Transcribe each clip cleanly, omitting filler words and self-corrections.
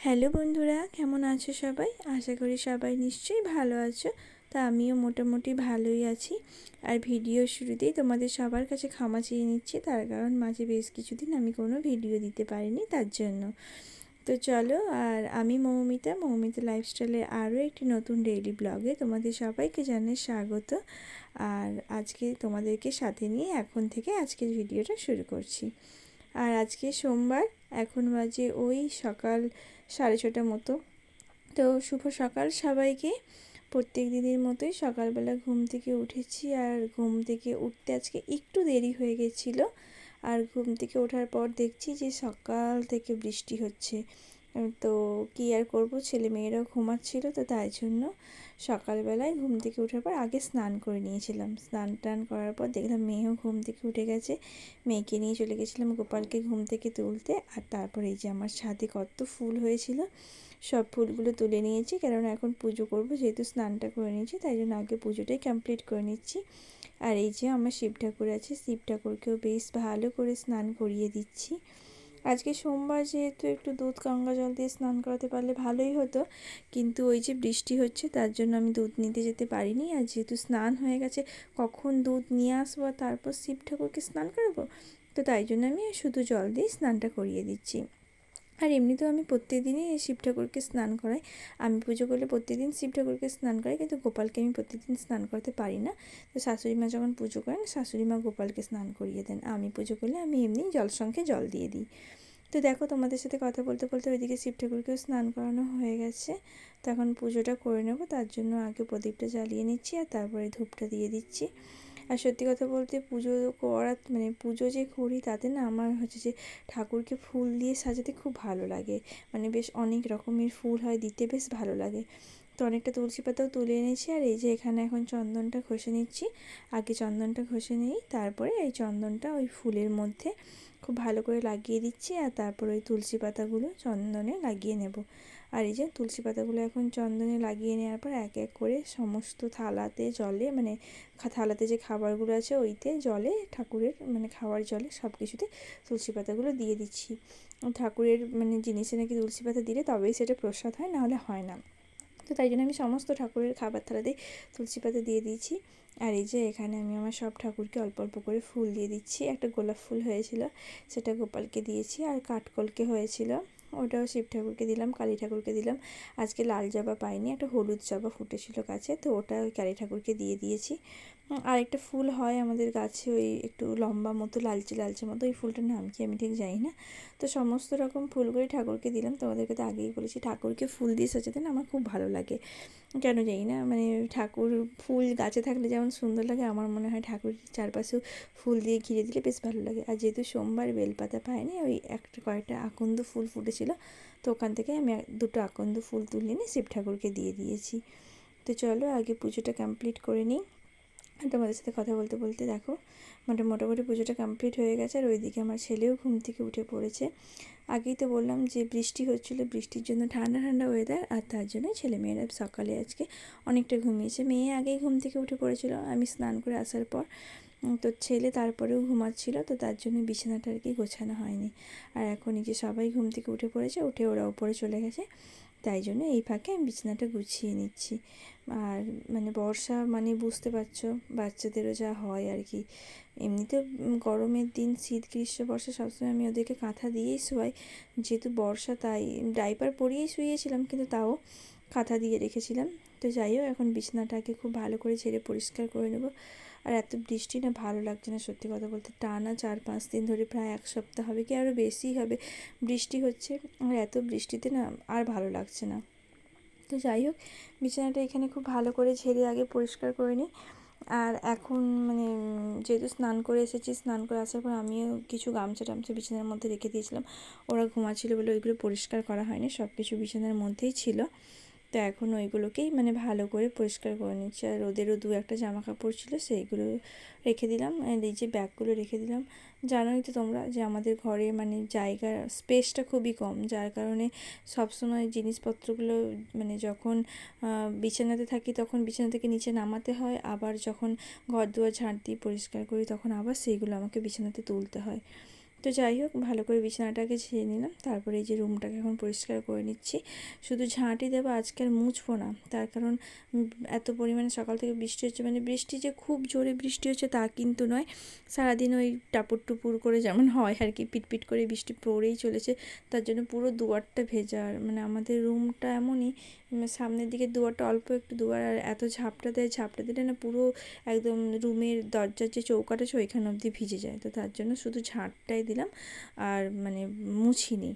Hello বন্ধুরা, কেমন আছো সবাই? আশা করি সবাই নিশ্চয়ই ভালো আছো। তা আমিও মোটামুটি ভালোই আছি। আর ভিডিও শুরুতেই তোমাদের সবার কাছে ক্ষমা চেয়ে নিচ্ছি, তার কারণ মাঝে বেশ কিছুদিন আমি কোনো ভিডিও দিতে পারিনি তার জন্য। তো চলো, আর আমি মৌমিতা লাইফস্টাইলের আরও একটি নতুন ডেইলি ব্লগে তোমাদের সবাইকে জানাই স্বাগত। আর আজকে তোমাদেরকে সাথে নিয়ে এখন থেকে আজকের ভিডিওটা শুরু করছি। আর আজকে সোমবার, এখন বাজে ওই সকাল 6:30 মতো। তো শুভ সকাল সবাইকে। প্রত্যেক দিনের মতোই সকালবেলা ঘুম থেকে উঠেছি, আর ঘুম থেকে উঠতে আজকে একটু দেরি হয়ে গেছিলো। আর ঘুম থেকে ওঠার পর দেখছি যে সকাল থেকে বৃষ্টি হচ্ছে। তো কী আর করবো, ছেলে মেয়েরাও ঘুমাচ্ছিলো, তো তাই জন্য সকালবেলায় ঘুম থেকে ওঠার পর আগে স্নান করে নিয়েছিলাম। স্নান টান করার পর দেখলাম মেয়েও ঘুম থেকে উঠে গেছে। মেয়েকে নিয়ে চলে গেছিলাম গোপালকে ঘুম থেকে তুলতে। আর তারপরে এই যে আমার ছাদে কত ফুল হয়েছিল, সব ফুলগুলো তুলে নিয়েছি, কেননা এখন পুজো করব। যেহেতু স্নানটা করে নিয়েছি তাই জন্য আগে পুজোটাই কমপ্লিট করে নিচ্ছি। আর এই যে আমার শিব ঠাকুর আছে, শিব ঠাকুরকেও বেশ ভালো করে স্নান করিয়ে দিচ্ছি। আজকে সোমবার যেহেতু একটু দুধ গঙ্গা জল দিয়ে স্নান করাতে পারলে ভালোই হতো, কিন্তু ওই যে বৃষ্টি হচ্ছে তার জন্য আমি দুধ নিতে যেতে পারিনি। আর যেহেতু স্নান হয়ে গেছে, কখন দুধ নিয়ে আসবো তারপর শিব ঠাকুরকে স্নান করাবো, তো তাই জন্য আমি শুধু জল দিয়ে স্নানটা করিয়ে দিচ্ছি। আর এমনিতেও আমি প্রত্যেকদিনই শিব ঠাকুরকে স্নান করাই। আমি পুজো করলে প্রত্যেকদিন শিব ঠাকুরকে স্নান করাই, কিন্তু গোপালকে আমি প্রত্যেকদিন স্নান করাতে পারি না। তো শাশুড়ি মা যখন পুজো করেন, শাশুড়ি মা গোপালকে স্নান করিয়ে দেন। আমি পুজো করলে আমি এমনি জলসংখ্যে জল দিয়ে দিই। তো দেখো, তোমাদের সাথে কথা বলতে বলতে ওইদিকে শিব ঠাকুরকেও স্নান করানো হয়ে গেছে। তো এখন পুজোটা করে নেব, তার জন্য আগে প্রদীপটা জ্বালিয়ে নিচ্ছি আর তারপরে ধূপটা দিয়ে দিচ্ছি। আর সত্যি কথা বলতে পুজো করা মানে পুজো যে করি তাতে না আমার হচ্ছে যে ঠাকুরকে ফুল দিয়ে সাজাতে খুব ভালো লাগে। মানে বেশ অনেক রকমের ফুল হয়, দিতে বেশ ভালো লাগে। তো অনেকটা তুলসী পাতাও তুলে এনেছি। আর এই যে এখানে এখন চন্দনটা ঘষে নিচ্ছি। আগে চন্দনটা ঘষে নিই, তারপরে এই চন্দনটা ওই ফুলের মধ্যে খুব ভালো করে লাগিয়ে দিচ্ছি। আর তারপর ওই তুলসী পাতাগুলো চন্দনে লাগিয়ে নেব। আর এই যে তুলসী পাতাগুলো এখন চন্দনে লাগিয়ে নেওয়ার পর এক এক করে সমস্ত থালাতে জলে, মানে থালাতে যে খাবারগুলো আছে ওইতে জলে, ঠাকুরের মানে খাওয়ার জলে সব কিছুতে তুলসী পাতাগুলো দিয়ে দিচ্ছি। ঠাকুরের মানে জিনিসে নাকি তুলসী পাতা দিলে তবেই সেটা প্রসাদ হয়, নাহলে হয় না। তো তাই জন্য আমি সমস্ত ঠাকুরের খাবার থালাতেই তুলসী পাতা দিয়ে দিয়েছি। আর এই যে এখানে আমি আমার সব ঠাকুরকে অল্প অল্প করে ফুল দিয়ে দিচ্ছি। একটা গোলাপ ফুল হয়েছিল, সেটা গোপালকে দিয়েছি। আর কাঠকলকে হয়েছিল, ওটাও শিব ঠাকুরকে দিলাম, কালী ঠাকুরকে দিলাম। আজকে লাল জবা পাইনি, একটা হলুদ জবা ফুটেছিল গাছে, তো ওটা ওই কালী ঠাকুরকে দিয়ে দিয়েছি। আর একটা ফুল হয় আমাদের গাছে, ওই একটু লম্বা মতো লালচে লালচে মতো, ওই ফুলটার নাম কি আমি ঠিক জানি না। তো সমস্ত রকম ফুলগুলি ঠাকুরকে দিলাম। তোমাদেরকে তো আগেই বলেছি ঠাকুরকে ফুল দিয়ে সাজাতে না আমার খুব ভালো লাগে, কেন জানি না। মানে ঠাকুর ফুল গাছে থাকলে যেমন সুন্দর লাগে, আমার মনে হয় ঠাকুরের চারপাশেও ফুল দিয়ে ঘিরে দিলে বেশ ভালো লাগে। আর যেহেতু সোমবার বেলপাতা পাইনি, ওই কয়েকটা আকন্দ ফুল ফুটেছিল, তো ওখান থেকে আমি দুটো আকন্দ ফুল তুলে নিয়ে শিব ঠাকুরকে দিয়ে দিয়েছি। তো চলো আগে পুজোটা কমপ্লিট করে নিই। তোমাদের সাথে কথা বলতে বলতে দেখো মোটামুটি পুজোটা কমপ্লিট হয়ে গেছে। আর ওইদিকে আমার ছেলেও ঘুম থেকে উঠে পড়েছে। আগেই তো বললাম যে বৃষ্টি হচ্ছিলো, বৃষ্টির জন্য ঠান্ডা ঠান্ডা ওয়েদার, আর তার জন্য ছেলেমেয়েরা সকালে আজকে অনেকটা ঘুমিয়েছে। মেয়ে আগেই ঘুম থেকে উঠে পড়েছিল আমি স্নান করে আসার পর, তো ছেলে তারপরেও ঘুমাচ্ছিল, তো তার জন্য বিছানাটা আর কি গোছানো হয়নি। আর এখন এই যে সবাই ঘুম থেকে উঠে পড়েছে, উঠে ওরা উপরে চলে গেছে, তাই জন্য এই ফাঁকে আমি বিছানাটা গুছিয়ে নিচ্ছি। আর মানে বর্ষা মানে বুঝতে পারছো বাচ্চাদেরও যা হয় আর কি। এমনিতে গরমের দিন, শীত গ্রীষ্ম বর্ষা সবসময় আমি ওদেরকে কাঁথা দিয়েই শোয়াই। যেহেতু বর্ষা তাই ডাইপার পরিয়েই শুয়েছিলাম, কিন্তু তাও কাঁথা দিয়ে রেখেছিলাম। তো যাই হোক, এখন বিছানাটাকে খুব ভালো করে ঝেড়ে পরিষ্কার করে নেবো। আর এত বৃষ্টি না ভালো লাগছে না, সত্যি কথা বলতে। টানা 4-5 দিন ধরে, প্রায় এক সপ্তাহ হবে কি আরও বেশিই হবে বৃষ্টি হচ্ছে। আর এত বৃষ্টিতে না আর ভালো লাগছে না। তো যাই হোক, বিছানাটা এখানে খুব ভালো করে ঝেড়ে আগে পরিষ্কার করে নিই। আর এখন মানে যেহেতু স্নান করে এসেছি, স্নান করে আসার পর আমিও কিছু গামছা টামছা বিছানার মধ্যে রেখে দিয়েছিলাম। ওরা ঘুমাচ্ছিল বলে ওইগুলো পরিষ্কার করা হয়নি, সব কিছু বিছানার মধ্যেই ছিল। তো এখন ওইগুলোকেই মানে ভালো করে পরিষ্কার করে নিচ্ছি। আর ওদেরও 2-1 জামা কাপড় ছিল, সেইগুলো রেখে দিলাম। আর এই যে ব্যাগগুলো রেখে দিলাম। জানোই তো তোমরা যে আমাদের ঘরে মানে জায়গার স্পেসটা খুবই কম, যার কারণে সবসময় জিনিসপত্রগুলো মানে যখন বিছানাতে থাকি তখন বিছানা থেকে নিচে নামাতে হয়, আবার যখন ঘর দুয়ার ঝাঁট দিয়ে পরিষ্কার করি তখন আবার সেইগুলো আমাকে বিছানাতে তুলতে হয়। তো যাই হোক, ভালো করে বিছানাটাকে ঝেড়ে নিলাম, তারপরে এই যে রুমটাকে এখন পরিষ্কার করে নিচ্ছি। শুধু ঝাঁটি দেবো, আজকে আর মুছবো না, তার কারণ এত পরিমাণে সকাল থেকে বৃষ্টি হচ্ছে, মানে বৃষ্টি যে খুব জোরে বৃষ্টি হচ্ছে তা কিন্তু নয়, সারাদিন ওই টাপুর টুপুর করে যেমন হয় আর কি, পিটপিট করে বৃষ্টি পড়েই চলেছে। তার জন্য পুরো দুয়ারটা ভেজা, আর মানে আমাদের রুমটা এমনই, সামনের দিকে দুয়ারটা অল্প একটু দুয়ার, আর এত ঝাপটা দেয়, ঝাপটা দিলে না পুরো একদম রুমের দরজার যে চৌকাট আছে ওইখানে অবধি ভিজে যায়। তো তার জন্য শুধু ঝাঁটটাই দিলাম আর মানে মুছিনি।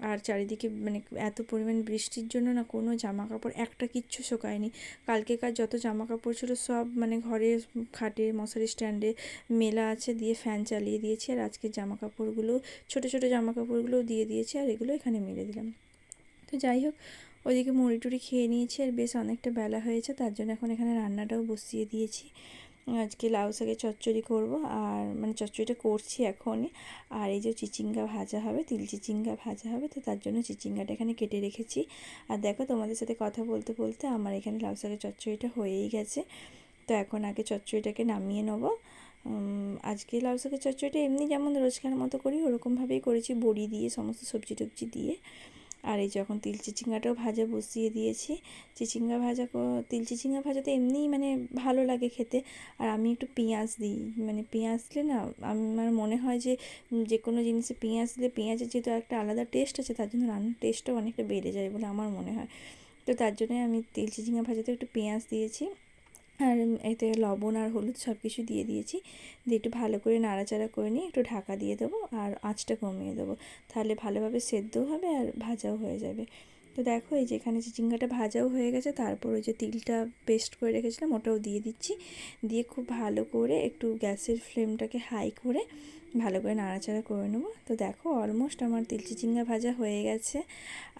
আর চারিদিকে মানে এত পরিমাণ বৃষ্টির জন্য না কোনো জামা কাপড় একটা কিচ্ছু শোকায়নি। কালকেকার যত জামা কাপড় ছিল সব মানে ঘরে খাটে মশারি স্ট্যান্ডে মেলা আছে, দিয়ে ফ্যান চালিয়ে দিয়েছি। আর আজকের জামা কাপড়গুলো ছোটো ছোটো জামা কাপড়গুলোও দিয়ে দিয়েছি, আর এগুলো এখানে মেলে দিলাম। তো যাই হোক, ওইদিকে মুড়ি টুড়ি খেয়ে নিয়েছি, আর বেশ অনেকটা বেলা হয়েছে, তার জন্য এখন এখানে রান্নাটাও বসিয়ে দিয়েছি। আজকে লাউ শাকের চচ্চড়ি করব, আর মানে চচ্চড়িটা করছি এখনই। আর এই যে চিচিঙ্গা ভাজা হবে, তিল চিচিঙ্গা ভাজা হবে, তো তার জন্য চিচিঙ্গাটা এখানে কেটে রেখেছি। আর দেখো, তোমাদের সাথে কথা বলতে বলতে আমার এখানে লাউ শাকের চচ্চড়িটা হয়েই গেছে। তো এখন আগে চচ্চড়িটাকে নামিয়ে নেব। আজকে লাউ শাকের চচ্চড়িটা এমনি যেমন রোজকার মতো করি ওরকমভাবেই করেছি, বড়ি দিয়ে সমস্ত সবজি টবজি দিয়ে। আর এই যখন তিল চিচিঙ্গাটাও ভাজা বসিয়ে দিয়েছি। চিচিঙ্গা ভাজা তিল চিচিঙ্গা ভাজাতে এমনিই মানে ভালো লাগে খেতে। আর আমি একটু পেঁয়াজ দিই, মানে পেঁয়াজ দিলে না আমার মনে হয় যে যে কোনো জিনিসে পেঁয়াজ দিলে পেঁয়াজের যেহেতু একটা আলাদা টেস্ট আছে, তার জন্য রান্নার টেস্টটাও অনেকটা বেড়ে যায় বলে আমার মনে হয়। তো তার জন্যই আমি তিল চিচিঙ্গা ভাজাতে একটু পেঁয়াজ দিয়েছি। আর এতে লবণ আর হলুদ সব কিছু দিয়ে দিয়েছি, দিয়ে একটু ভালো করে নাড়াচাড়া করে নিয়ে একটু ঢাকা দিয়ে দেবো, আর আঁচটা কমিয়ে দেবো, তাহলে ভালোভাবে সেদ্ধও হবে আর ভাজাও হয়ে যাবে। তো দেখো, এই যে এখানে চিচিঙ্গাটা ভাজাও হয়ে গেছে, তারপর ওই যে তিলটা পেস্ট করে রেখেছিলাম ওটাও দিয়ে দিচ্ছি, দিয়ে খুব ভালো করে একটু গ্যাসের ফ্লেমটাকে হাই করে ভালো করে নাড়াচাড়া করে নেবো। তো দেখো, অলমোস্ট আমার তিল চিচিঙ্গা ভাজা হয়ে গেছে।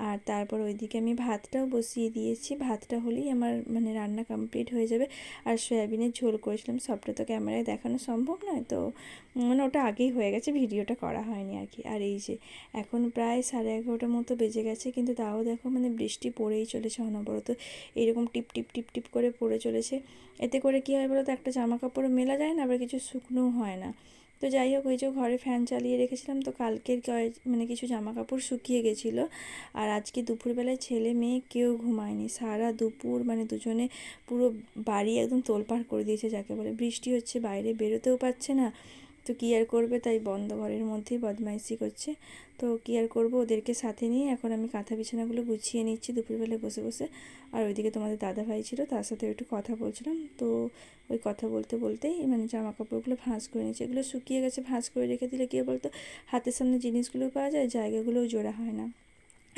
আর তারপর ওইদিকে আমি ভাতটাও বসিয়ে দিয়েছি, ভাতটা হলেই আমার মানে রান্না কমপ্লিট হয়ে যাবে। আর সয়াবিনের ঝোল করেছিলাম, সবটা তো ক্যামেরায় দেখানো সম্ভব নয়, তো মানে ওটা আগেই হয়ে গেছে, ভিডিওটা করা হয়নি আর কি। আর এই যে এখন প্রায় 11:30 মতো বেজে গেছে, কিন্তু তাও দেখো মানে বৃষ্টি পড়েই চলেছে অনবরত, এইরকম টিপ টিপ টিপ টিপ করে পড়ে চলেছে। এতে করে কী হয় বলো তো, একটা জামা কাপড়ও মেলা যায় না, আবার কিছু শুকনোও হয় না। তো যাই হোক, ওই যে ঘরে ফ্যান চালিয়ে রেখেছিলাম, তো কালকের মানে কিছু জামা কাপড় শুকিয়ে গেছিলো। আর আজকে দুপুরবেলায় ছেলে মেয়ে কেউ ঘুমায়নি, সারা দুপুর মানে দুজনে পুরো বাড়ি একদম তোলপাড় করে দিয়েছে যাকে বলে। বৃষ্টি হচ্ছে, বাইরে বেরোতেও পারছে না, তো কী আর করবে, তাই বন্ধ ঘরের মধ্যেই বদমাইশি করছে। তো কী আর করবো, ওদেরকে সাথে নিয়ে এখন আমি কাঁথা বিছানাগুলো গুছিয়ে নিচ্ছি দুপুরবেলায় বসে বসে। আর ওইদিকে তোমাদের দাদাভাই ছিল, তার সাথে একটু কথা বলছিলাম। তো ওই কথা বলতে বলতেই মানে জামা কাপড়গুলো ভাঁজ করে নিচ্ছি। এগুলো শুকিয়ে গেছে, ভাঁজ করে রেখে দিলে কী বলতো, হাতের সামনে জিনিসগুলো পাওয়া যায়, জায়গাগুলোও জোড়া হয় না।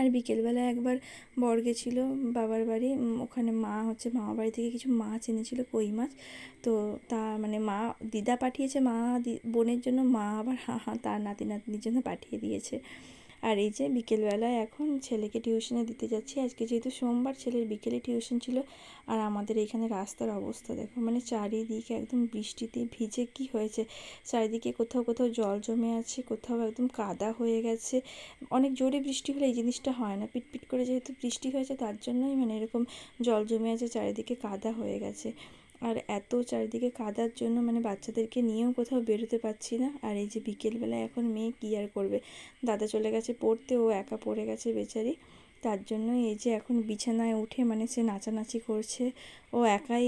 আর বিকেলবেলা একবার বর গেছিলো বাবার বাড়ি, ওখানে মা হচ্ছে মামা বাড়ি থেকে কিছু মাছ এনেছিলো, কই মাছ। তো তা মানে মা দিদা পাঠিয়েছে মা বোনের জন্য, মা আবার তার নাতি নাতনির জন্য পাঠিয়ে দিয়েছে। আর এই যে বিকেলবেলায় এখন ছেলেকে টিউশনে দিতে যাচ্ছি, আজকে যেহেতু সোমবার, ছেলের বিকেলে টিউশন ছিল। আর আমাদের এখানে রাস্তার অবস্থা দেখো, মানে চারিদিকে একদম বৃষ্টিতে ভিজে কি হয়েছে, চারিদিকে কোথাও কোথাও জল জমে আছে, কোথাও একদম কাদা হয়ে গেছে। অনেক জোরে বৃষ্টি হলে এই জিনিসটা হয় না, পিটপিট করে যেহেতু বৃষ্টি হয়েছে তার জন্যই মানে এরকম জল জমে আছে, চারিদিকে কাদা হয়ে গেছে। আর এত চারিদিকে কাদার জন্য মানে বাচ্চাদেরকে নিয়েও কোথাও বেরোতে পারছি না। আর এই যে বিকেলবেলায় এখন মেয়ে কী আর করবে, দাদা চলে গেছে পড়তে, ও একা পড়ে গেছে বেচারি। তার জন্য এই যে এখন বিছানায় উঠে মানে সে নাচানাচি করছে, ও একাই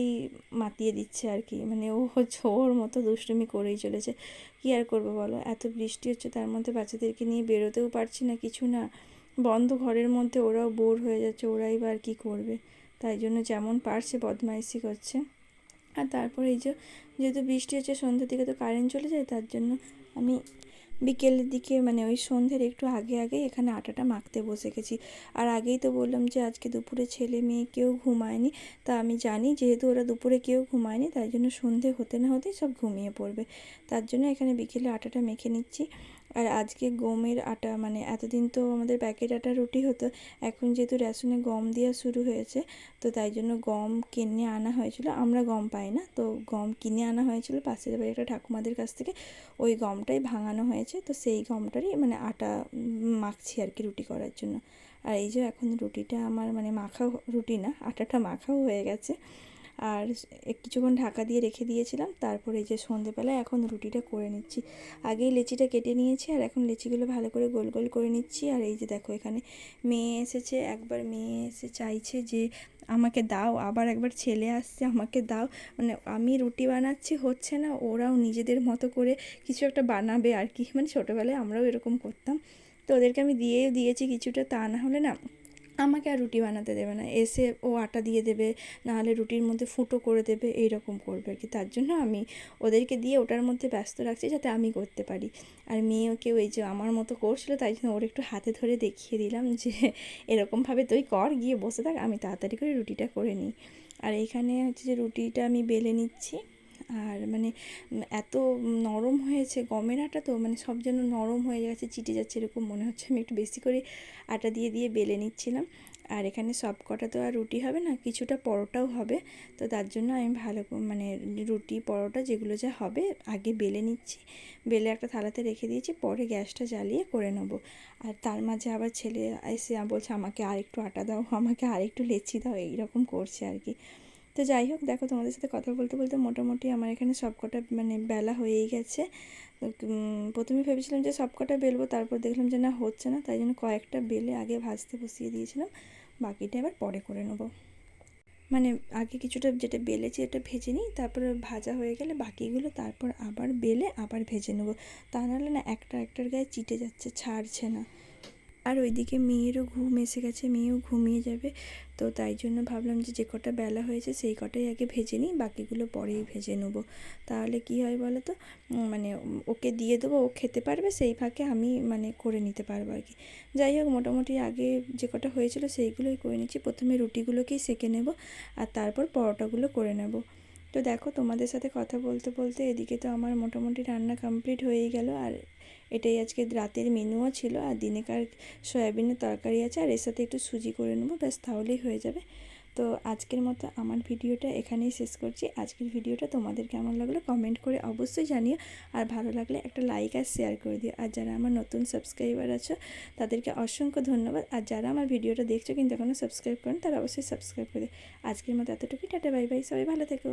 মাতিয়ে দিচ্ছে আর কি, মানে ও হচ্ছে ওর মতো দুষ্টুমি করেই চলেছে। কী আর করবো বলো, এত বৃষ্টি হচ্ছে, তার মধ্যে বাচ্চাদেরকে নিয়ে বেরোতেও পারছি না, কিছু না, বন্ধ ঘরের মধ্যে ওরাও বোর হয়ে যাচ্ছে, ওরাই বা আর কী করবে। তাই জন্য যেমন পারছে বদমাইশি করছে। আর তারপরে এই যে যেহেতু বৃষ্টি হচ্ছে, সন্ধ্যের দিকে তো কারেন্ট চলে যায়, তার জন্য আমি বিকেলের দিকে মানে ওই সন্ধ্যের একটু আগে আগেই এখানে আটাটা মাখতে বসে গেছি। আর আগেই তো বললাম যে আজকে দুপুরে ছেলে মেয়ে কেউ ঘুমায়নি, তা আমি জানি যেহেতু ওরা দুপুরে কেউ ঘুমায়নি, তাই জন্য সন্ধে হতে না হতেই সব ঘুমিয়ে পড়বে। তার জন্য এখানে বিকেলে আটাটা মেখে নিচ্ছি। আর আজকে গমের আটা, মানে এতদিন তো আমাদের প্যাকেট আটা রুটি হতো, এখন যেহেতু রেশনে গম দেওয়া শুরু হয়েছে, তো তাই জন্য গম কিনে আনা হয়েছিল, আমরা গম পাই না, তো গম কিনে আনা হয়েছিল পাশের বাড়ি একটা ঠাকুমাদের কাছ থেকে, ওই গমটাই ভাঙানো হয়েছে, তো সেই গমটারই মানে আটা মাখছি আর কি রুটি করার জন্য। আর এই যে এখন রুটিটা আমার মানে মাখাও, রুটি না আটাটা মাখাও হয়ে গেছে। আর কিছুক্ষণ ঢাকা দিয়ে রেখে দিয়েছিলাম। তারপরে এই যে সন্ধেবেলায় এখন রুটিটা করে নিচ্ছি। আগেই লেচিটা কেটে নিয়েছি আর এখন লেচিগুলো ভালো করে গোল গোল করে নিচ্ছি। আর এই যে দেখো এখানে মেয়ে এসেছে, একবার মেয়ে এসে চাইছে যে আমাকে দাও, আবার একবার ছেলে আসছে আমাকে দাও। মানে আমি রুটি বানাচ্ছি হচ্ছে না, ওরাও নিজেদের মতো করে কিছু একটা বানাবে আর কি। মানে ছোটোবেলায় আমরাও এরকম করতাম। তো ওদেরকে আমি দিয়েও দিয়েছি কিছুটা, তা না হলে না আমাকে আর রুটি বানাতে দেবে না, এসে ও আটা দিয়ে দেবে, নাহলে রুটির মধ্যে ফুটো করে দেবে, এইরকম করবে আর কি। তার জন্য আমি ওদেরকে দিয়ে ওটার মধ্যে ব্যস্ত রাখছি যাতে আমি করতে পারি। আর মেয়েকেও এই যে আমার মতো করছিলো, তাই জন্য ওর একটু হাতে ধরে দেখিয়ে দিলাম যে এরকমভাবে তুই কর, গিয়ে বসে থাক, আমি তাড়াতাড়ি করে রুটিটা করে নিই। আর এইখানে হচ্ছে যে রুটিটা আমি বেলে নিচ্ছি। আর মানে এত নরম হয়েছে গমের আটা, তো মানে সব যেন নরম হয়ে যাচ্ছে, চিটে যাচ্ছে, এরকম মনে হচ্ছে। আমি একটু বেশি করে আটা দিয়ে দিয়ে বেলে নিচ্ছিলাম। আর এখানে সব কটা তো আর রুটি হবে না, কিছুটা পরোটাও হবে। তো তার জন্য আমি ভালো মানে রুটি পরোটা যেগুলো যা হবে আগে বেলে নিচ্ছি, বেলে একটা থালাতে রেখে দিয়েছি, পরে গ্যাসটা জ্বালিয়ে করে নেবো। আর তার মাঝে আবার ছেলে এসে বলছে আমাকে আরেকটু আটা দাও, আমাকে আরেকটু লেচি দাও, এইরকম করছে আর কি। তো যাই হোক, দেখো তোমাদের সাথে কথা বলতে বলতে মোটামুটি আমার এখানে সব কটা মানে বেলা হয়েই গেছে। প্রথমে ভেবেছিলাম যে সব কটা বেলবো, তারপর দেখলাম যে না হচ্ছে না, তাই জন্য কয়েকটা বেলে আগে ভাজতে বসিয়ে দিয়েছিলাম, বাকিটা এবার পরে করে নেবো। মানে আগে কিছুটা যেটা বেলেছি এটা ভেজে নিই, তারপরে ভাজা হয়ে গেলে বাকিগুলো তারপর আবার বেলে আবার ভেজে নেবো। তা নাহলে না একটা একটার গায়ে চিটে যাচ্ছে, ছাড়ছে না। আর ওইদিকে মেয়েরও ঘুম এসে গেছে, মেয়েও ঘুমিয়ে যাবে। তো তাই জন্য ভাবলাম যে যে কটা বেলা হয়েছে সেই কটাই আগে ভেজে নিই, বাকিগুলো পরেই ভেজে নেবো। তাহলে কি হয় বলো তো, মানে ওকে দিয়ে দেবো, ও খেতে পারবে, সেই ফাঁকে আমি মানে করে নিতে পারবো আর কি। যাই হোক, মোটামুটি আগে যে কটা হয়েছিল সেইগুলোই করে নিচ্ছি। প্রথমে রুটিগুলোকেই সেঁকে নেব আর তারপর পরোটাগুলো করে নেব। তো দেখো তোমাদের সাথে কথা বলতে বলতে এদিকে তো আমার মোটামুটি রান্না কমপ্লিট হয়েই গেল। আর এটাই আজকে রাতের মেনুও ছিল। আর দিনেকার সয়াবিনের তরকারি আছে, আর এর সাথে একটু সুজি করে নেবো, ব্যাস তাহলেই হয়ে যাবে। তো আজকের মতো আমার ভিডিওটা এখানেই শেষ করছি। আজকের ভিডিওটা তোমাদের কেমন লাগলো কমেন্ট করে অবশ্যই জানিও। আর ভালো লাগলে একটা লাইক আর শেয়ার করে দিও। আর যারা আমার নতুন সাবস্ক্রাইবার আছো তাদেরকে অসংখ্য ধন্যবাদ। আর যারা আমার ভিডিওটা দেখছো কিন্তু এখনও সাবস্ক্রাইব করেন, তারা অবশ্যই সাবস্ক্রাইব করে দিও। আজকের মতো এতটুকুই, টাটা বাই বাই, সবাই ভালো থেকো।